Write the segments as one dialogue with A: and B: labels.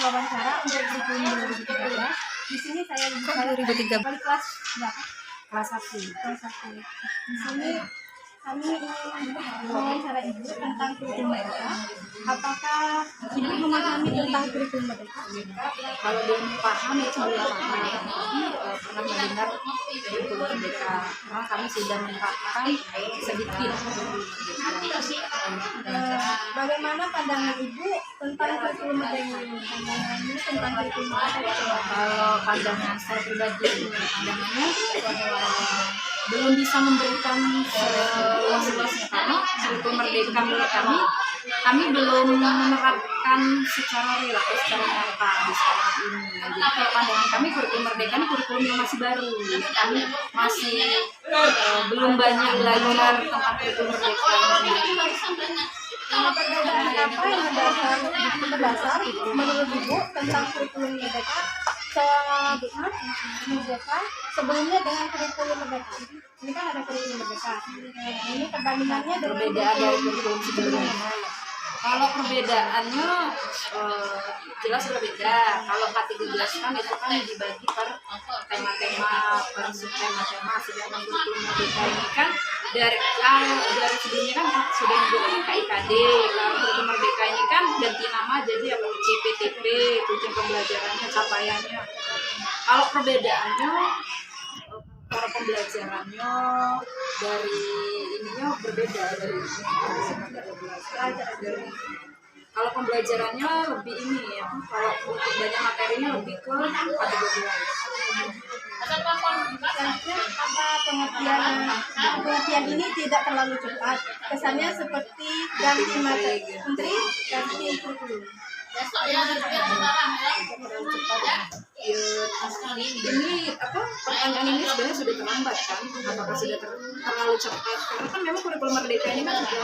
A: wawancara untuk kurikulum 2013. Di sini saya bicara
B: 2013?
A: kelas berapa?
B: Kelas 1.
A: Kelas 1. Di sini kami ingin wawancara Ibu tentang kurikulum Merdeka. Apakah Ibu memahami tentang kurikulum Merdeka?
B: Kalau belum paham itu belum paham, tapi pernah mendengar kurikulum Merdeka. Karena kami sudah menerapkan sedikit.
A: Bagaimana pandangan Ibu tentang kurikulum Merdeka ini? Tentang kurikulum Merdeka.
B: Kalau pandangan saya pribadi, pandangannya belum bisa memberikan seluas-luasnya karena kurikulum Merdeka menurut kami belum menerapkan secara real atau secara nyata di sekolah ini. Jadi kalau pandangan kami kurikulum Merdeka ini kurikulum yang masih baru. Kami masih belum banyak belajar tentang kurikulum Merdeka ini.
A: Perbedaan apa yang mendasar menurut Ibu tentang kurikulum Merdeka sebelumnya dengan kurikulum Merdeka? Ini kan ada kurikulum Merdeka. Ini perbandingannya dengan
B: Perbedaan dari kurikulum sebelumnya. Kalau perbedaannya jelas berbeda. Kalau K13 kan itu kan dibagi per tema-tema, per subtema-tema. Sedangkan kurikulum Merdeka ini kan dari sebelumnya kan sudah menggunakan KIKD. Kalau kurikulum Merdeka ini kan ganti nama jadi apa CPTP, tujuan pembelajarannya, capaiannya. Kalau perbedaannya cara pembelajarannya dari ininya berbeda dari kalau pembelajarannya lebih ini ya, kalau untuk banyak materinya lebih ke K13.
A: Apa pengertian ini tidak terlalu cepat, kesannya seperti ganti menteri, ganti kurikulum.
B: Ini pertanyaan ini sebenarnya sudah terlambat kan? Apakah sudah terlalu cepat? Karena kan memang kurikulum Merdeka ini kan sudah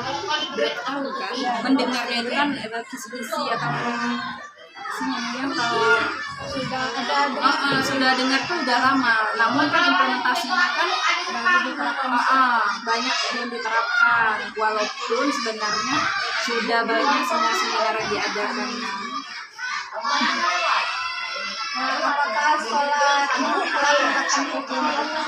B: berapa tahun kan? Mendengarnya itu kan kisi-kisi atau semuanya kalau sudah dengar tuh udah lama. Namun kan implementasinya kan banyak belum diterapkan. Walaupun sebenarnya sudah banyak seminar yang diadakan.
A: Apakah sekolah Ibu telah menerapkan kurikulum Merdeka?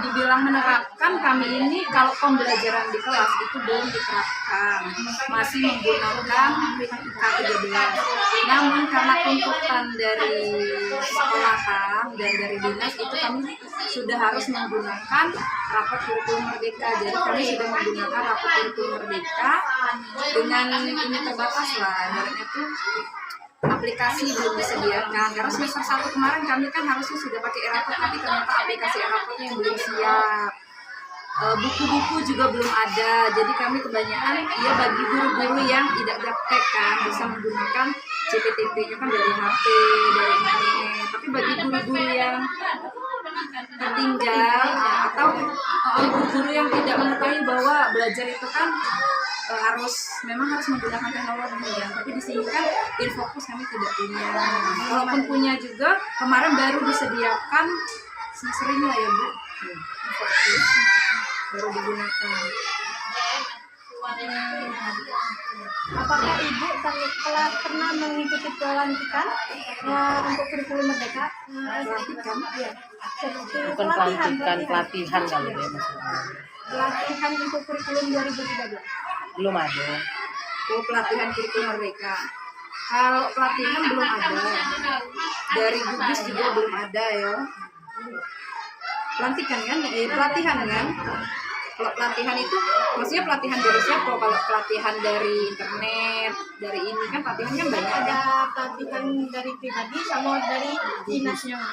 B: Dibilang menerapkan, kami ini kalau pembelajaran di kelas itu belum diterapkan, masih menggunakan K13. Namun karena tuntutan dari sekolahan dan dari dinas itu kami sudah harus menggunakan rapor kurikulum Merdeka. Jadi kami sudah menggunakan rapor kurikulum Merdeka dengan ini terbatas lah, ibaratnya tuh aplikasi belum disediakan karena semester 1 kemarin kami kan harusnya sudah pakai e-raport tapi ternyata aplikasi e-raportnya yang belum siap, buku-buku juga belum ada. Jadi kami kebanyakan ya bagi guru-guru yang tidak gaptek kan bisa menggunakan CPTP-nya kan dari HP, dari internet. Tapi bagi guru-guru yang tertinggal atau guru-guru yang tidak mengetahui bahwa belajar itu kan memang harus menggunakan teknologi ya, tapi di sini kan Infocus kami tidak punya. Walaupun punya juga kemarin baru disediakan semester ini lah ya Bu, Infocus baru digunakan.
A: Apakah Ibu telah pernah mengikuti pelantikan untuk kurikulum Merdeka?
B: Pelantikan?
A: Ya.
C: Bukan pelatihan kali ya maksudnya.
A: Pelatihan untuk kurikulum 2013.
C: Belum ada.
B: Pelatihan kurikulum Merdeka. Kalau pelatihan belum ada. Dari gugus juga belum ada ya. Pelatihan kan? Pelatihan kan? Kalau pelatihan itu maksudnya pelatihan dari siapa? Kalau pelatihan dari internet, dari ini kan pelatihan kan banyak.
A: Ada pelatihan dari pribadi sama dari dinasnya.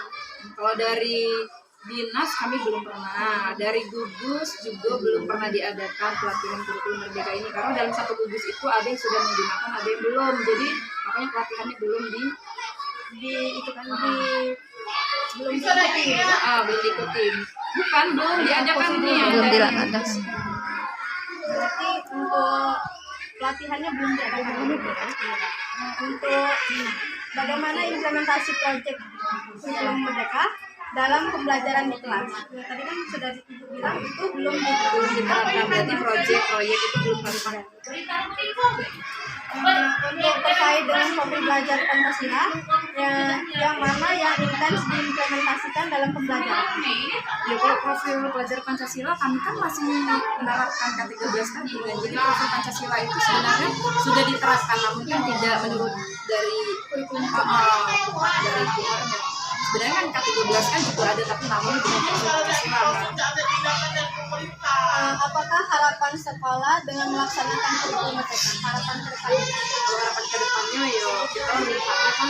B: Kalau dari dinas kami belum pernah, dari gugus juga belum pernah diadakan pelatihan kurikulum Merdeka ini karena dalam satu gugus itu ada yang sudah menggunakan, ada yang belum. Jadi makanya pelatihannya belum belum diikuti. Bukan belum diadakan ini ya.
C: Belum diadakan.
A: Berarti untuk pelatihannya belum diadakan. Untuk bagaimana implementasi proyek kurikulum Merdeka dalam pembelajaran di kelas. Tadi kan sudah Ibu bilang itu belum diterapkan.
B: Berarti proyek itu belum kami
A: untuk terkait dengan pembelajaran Pancasila yang mana yang intens diimplementasikan dalam pembelajaran.
B: Ya kalau profil pelajar Pancasila kami kan masih menerapkan K13 tadi kan. Jadi profil Pancasila itu sebenarnya sudah diterapkan namun kan tidak menurut dari kurikulum dari kuliahnya. Sebenarnya kan K13 kan juga ada tapi namun dengan profil Pancasila kan.
A: Apakah harapan sekolah dengan melaksanakan kurikulum merdeka? Harapan ke depan?
B: Harapan ke depannya ya kita melihatnya kan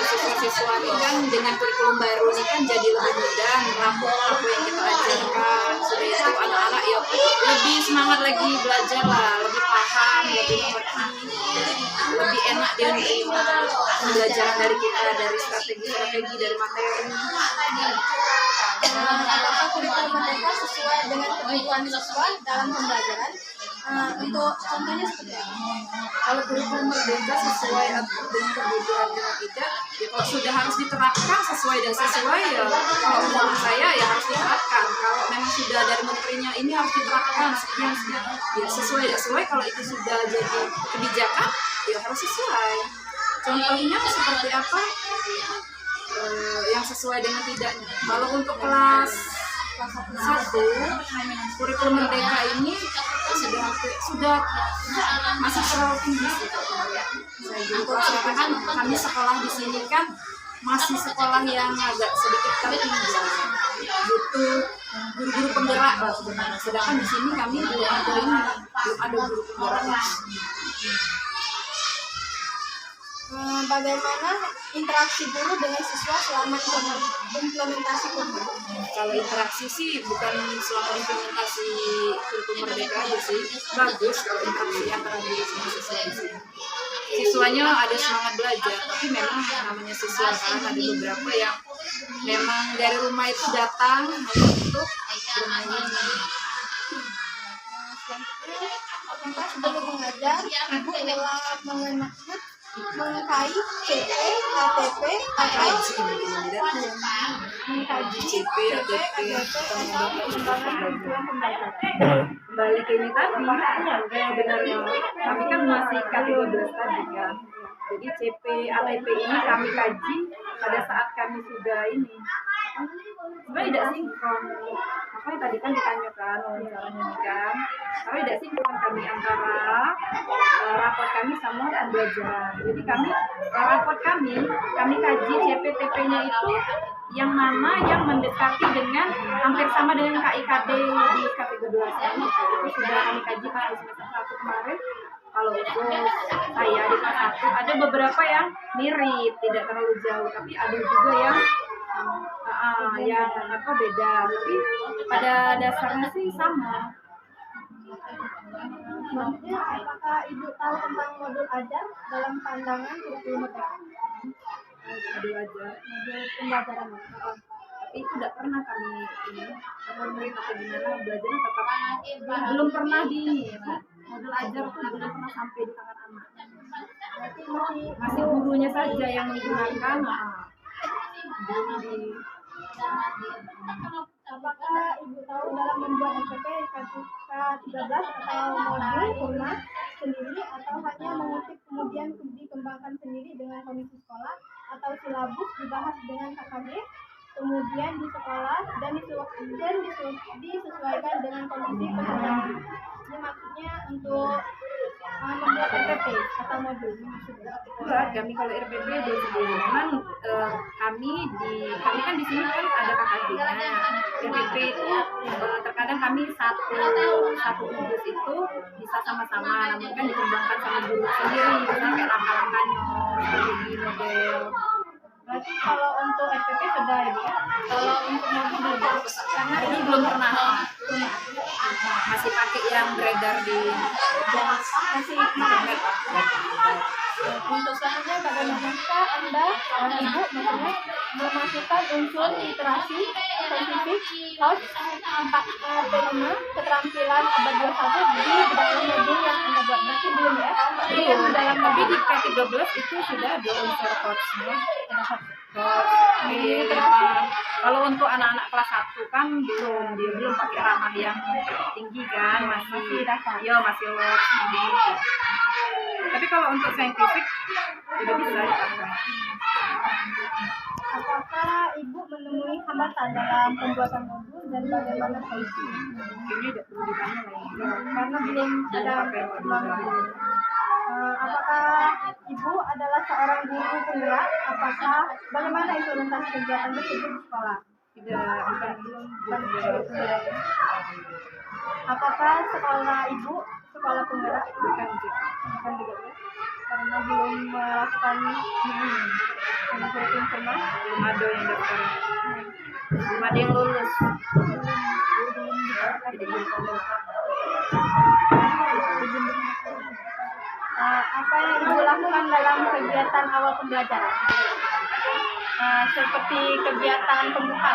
B: siswa-siswa ini kan dengan kurikulum baru ini kan jadi lebih mudah merampung apa yang kita ajarkan. Sudah itu anak-anak ya lebih semangat lagi belajar lah, lebih paham, lebih mengerti, lebih enak dia menerima pembelajaran dari kita, dari strategi-strategi, dari materi.
A: Apakah kurikulum merdeka sesuai dengan kebutuhan siswa dalam pembelajaran? Untuk contohnya seperti apa?
B: Kalau kurikulum merdeka sesuai dengan kebutuhan dengan tidak, ya kalau sudah harus diterapkan sesuai dan sesuai ya kalau menurut saya ya harus diterapkan. Kalau memang sudah dari menterinya ini harus diterapkan sekian ya sesuai kalau itu sudah jadi kebijakan ya harus sesuai. Contohnya seperti apa? Yang sesuai dengan tidaknya. Kalau untuk kelas 1 kurikulum merdeka ini sudah masih terlalu tinggi sih. Saya juga kan kami sekolah di sini kan masih sekolah yang agak sedikit tertinggal, butuh guru-guru penggerak lah sebenarnya. Sedangkan di sini kami belum ada guru penggerak.
A: Bagaimana interaksi guru dengan siswa selama implementasi kurikulum?
B: Kalau interaksi sih bukan selama implementasi kurikulum merdeka aja sih, bagus kalau interaksi antara guru sama siswa di sini. Siswanya ada semangat belajar, tapi memang namanya siswa kan ada beberapa yang memang dari rumah itu datang hanya untuk bermain.
A: Selanjutnya, apakah sebelum mengajar ibu telah mengkaji CP, ATP, atau mengkaji CP, ATP, pengembangan kurikulum pembelajaran?
B: Kembali ke ini tadi, sebenarnya kami kan masih K13 tadi kan. Jadi CP, ATP ini kami kaji pada saat kami sudah ini. Sebenarnya tidak sinkron. Makanya tadi kan ditanyakan wawancaranya ini kan. Tapi tidak sinkron kami antara raport kami sama pembelajaran. Jadi kami raport kami kaji CP-TP-nya itu yang mana yang mendekati dengan hampir sama dengan KIKD di K13 kan. Itu sudah kami kaji pas di semester 1 kemarin. Kalau untuk saya di kelas 1 ada beberapa yang mirip, tidak terlalu jauh, tapi ada juga yang beda, tapi pada dasarnya sih sama.
A: Selanjutnya, apakah ibu tahu tentang modul ajar dalam pandangan kurikulum merdeka?
B: Modul ajar,
A: Modul pembelajaran.
B: tapi itu tidak pernah kami ini menemukan atau gimana belajarnya tetap belum pernah di modul ajar tuh belum pernah sampai di tangan anak.
A: Berarti
B: Masih gurunya saja yang menggunakan.
A: apakah ibu tahu dalam membuat RPP K13 atau modul rumah sendiri atau hanya mengutip kemudian dikembangkan sendiri dengan komisi sekolah atau silabus dibahas dengan KKG kemudian di sekolah dan disesuaikan dengan kondisi peserta. Ini maksudnya untuk membuat RPP atau modul maksudnya.
B: Enggak, kami kalau RPP dia sendiri memang kami kan di sini kan ada KKG-nya. RPP itu terkadang kami satu tugas itu bisa sama-sama, namun kan dikembangkan sama guru sendiri, misalnya kayak langkah-langkahnya, strategi model.
A: Berarti kalau untuk RPP sudah ini ya. Kalau untuk modul belum. Karena
B: Ini belum pernah, masih pakai yang beredar di
A: masih internet. Untuk selanjutnya bagaimana Anda, Ibu, maksudnya memasukkan unsur literasi, saintifik, host, P5, keterampilan abad 21 di dalam modul yang Anda buat. Berarti belum ya?
B: belum, tapi di K13 itu sudah ada unsur host-nya. Kalau untuk anak-anak kelas 1 kan dia belum pakai ramah yang tinggi kan, masih lock. Tapi kalau untuk saintifik tidak bisa dipakai.
A: Apakah Ibu menemui hambatan dalam pembuatan modul dan bagaimana solusinya?
B: Ini tidak perlu ditanya lagi.
A: Karena belum ada modul. Apakah Ibu adalah seorang guru penggerak? Apakah bagaimana implementasi kegiatan tersebut di sekolah?
B: Tidak, bukan
A: Penggerak. Apakah sekolah Ibu sekolah penggerak?
B: bukan
A: Bukan juga ya? Karena belum melakukan kurikulum pernah.
B: belum ada yang daftar, belum ada yang lulus. Jadi belum ada.
A: Apa yang Ibu lakukan dalam kegiatan awal pembelajaran? Seperti kegiatan pembuka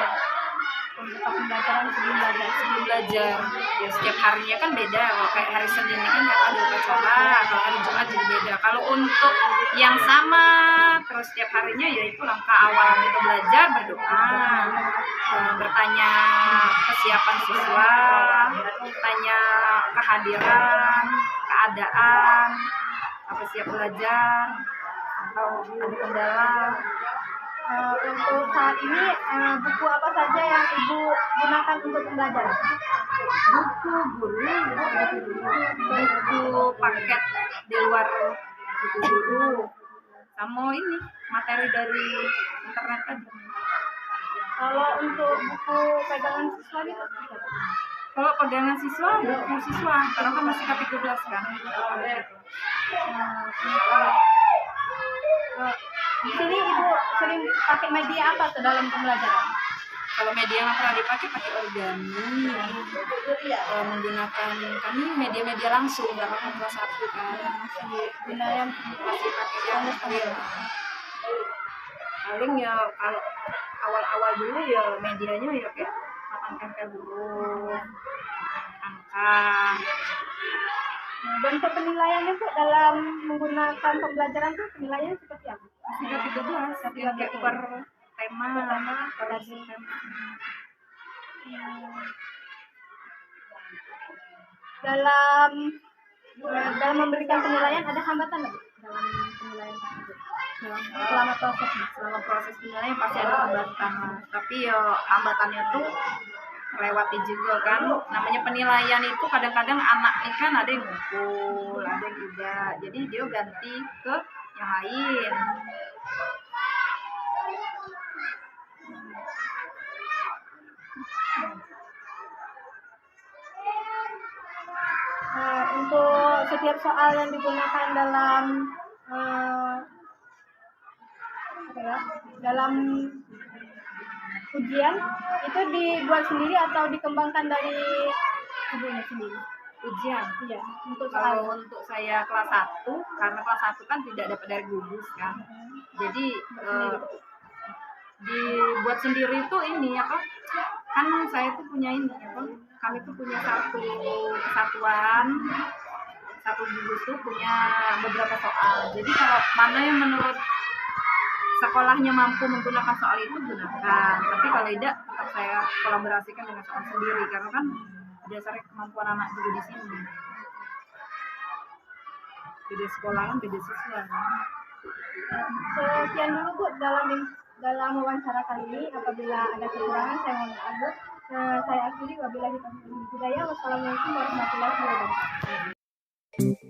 A: pembelajaran sebelum belajar.
B: Ya setiap harinya kan beda. Kalau kayak hari Senin ini kan karena ada upacara, kalau hari Jumat jadi beda. Kalau untuk yang sama terus setiap harinya yaitu langkah awal kita belajar, berdoa, bertanya kesiapan siswa, tanya kehadiran, keadaan, apa siap belajar atau ada kendala.
A: Untuk saat ini buku apa saja yang Ibu gunakan untuk pembelajaran?
B: Buku guru, buku paket di luar buku guru, sama ini materi dari internet tadi.
A: Kalau untuk buku pegangan siswa gitu?
B: Kalau pegangan siswa, buku siswa, karena kan masih K13 kan.
A: Di sini Ibu sering pakai media apa ke dalam pembelajaran?
B: Kalau media yang pernah dipakai pakai origami, menggunakan kami media-media langsung karena kan kelas 1 kan
A: Gunakan
B: masih pakai yang real. Paling ya kalau awal-awal dulu ya medianya ya kayak papan huruf, angka.
A: Bentuk penilaiannya tuh dalam menggunakan pembelajaran tuh penilaiannya seperti apa?
B: Masih K13 yang kayak per tema.
A: Dalam memberikan penilaian ada hambatan nggak dalam penilaian tersebut? Selama
B: Proses penilaian pasti ada hambatan, tapi ya hambatannya tuh lewati juga kan. Namanya penilaian itu kadang-kadang anak ini kan ada yang ngumpul, ada yang tidak, jadi dia ganti ke yang lain.
A: untuk setiap soal yang digunakan dalam ujian itu dibuat sendiri atau dikembangkan dari ibunya sendiri?
B: Ujian.
A: Iya, untuk
B: Kalau
A: soal.
B: untuk saya kelas 1, karena kelas 1 kan tidak dapat dari gugus kan. Jadi dibuat sendiri itu ini apa? Kan saya tuh punya ini apa? Kami tuh punya satu kesatuan, satu gugus tuh punya beberapa soal. Jadi kalau mana yang menurut sekolahnya mampu menggunakan soal itu gunakan. Tapi kalau tidak tetap saya kolaborasikan dengan soal sendiri karena kan dasarnya kemampuan anak juga di sini. Beda sekolah kan beda siswa.
A: Sekian dulu Bu dalam wawancara kali ini. Apabila ada kekurangan saya mohon maaf Bu. Saya akhiri wabillahi taufiq wal hidayah. Wassalamualaikum warahmatullahi wabarakatuh.